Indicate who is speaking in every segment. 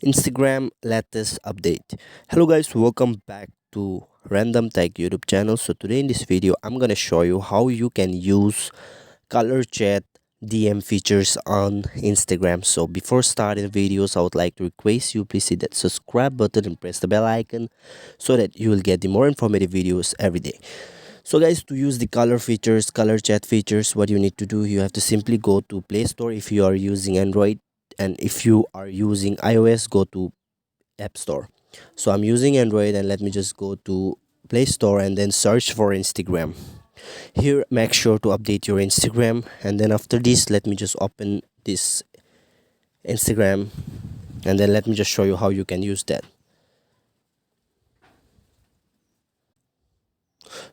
Speaker 1: Instagram latest update. Hello guys, welcome back to Random Tech YouTube channel. So today in this video I'm gonna show you how you can use color chat DM features on Instagram. So before starting videos, I would like to request you please hit that subscribe button and press the bell icon so that you will get the more informative videos every day. So guys, to use the color chat features, what you need to do, you have to simply go to Play Store if you are using Android, and if you are using iOS, go to App Store. So I'm using Android, and let me just go to Play Store and then search for Instagram. Here make sure to update your Instagram, and then after this let me just open this Instagram, and then let me just show you how you can use that.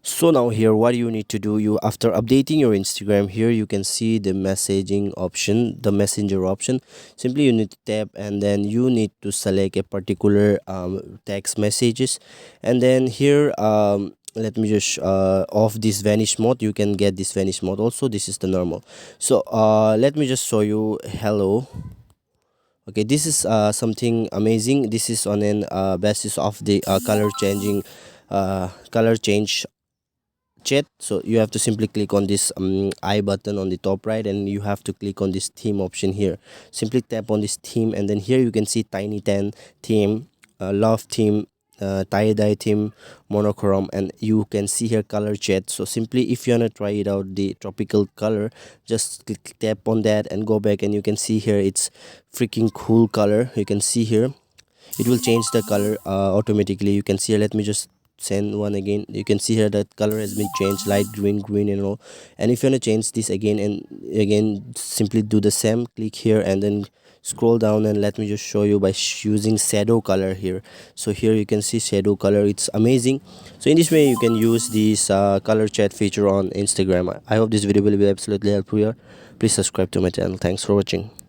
Speaker 1: So now here what you need to do, you after updating your Instagram, here you can see the messaging option, the messenger option. Simply you need to tap, and then you need to select a particular text messages, and then here let me just off this vanish mode. You can get this vanish mode also. This is the normal. So let me just show you hello. Okay, this is something amazing. This is on an basis of the color change chat. So you have to simply click on this I button on the top right, and you have to click on this theme option here. Simply tap on this theme, and then here you can see Tiny 10 theme, love theme, tie-dye theme, monochrome, and you can see here color chat. So simply if you want to try it out, the tropical color, just tap on that and go back, and you can see here it's freaking cool color. You can see here it will change the color automatically. You can see here, let me just send one again. You can see here that color has been changed, light green and all. And if you want to change this again and again, simply do the same, click here and then scroll down, and let me just show you by using shadow color here. So here you can see shadow color, it's amazing. So in this way you can use this color chat feature on Instagram. I hope this video will be absolutely helpful here. Please subscribe to my channel. Thanks for watching.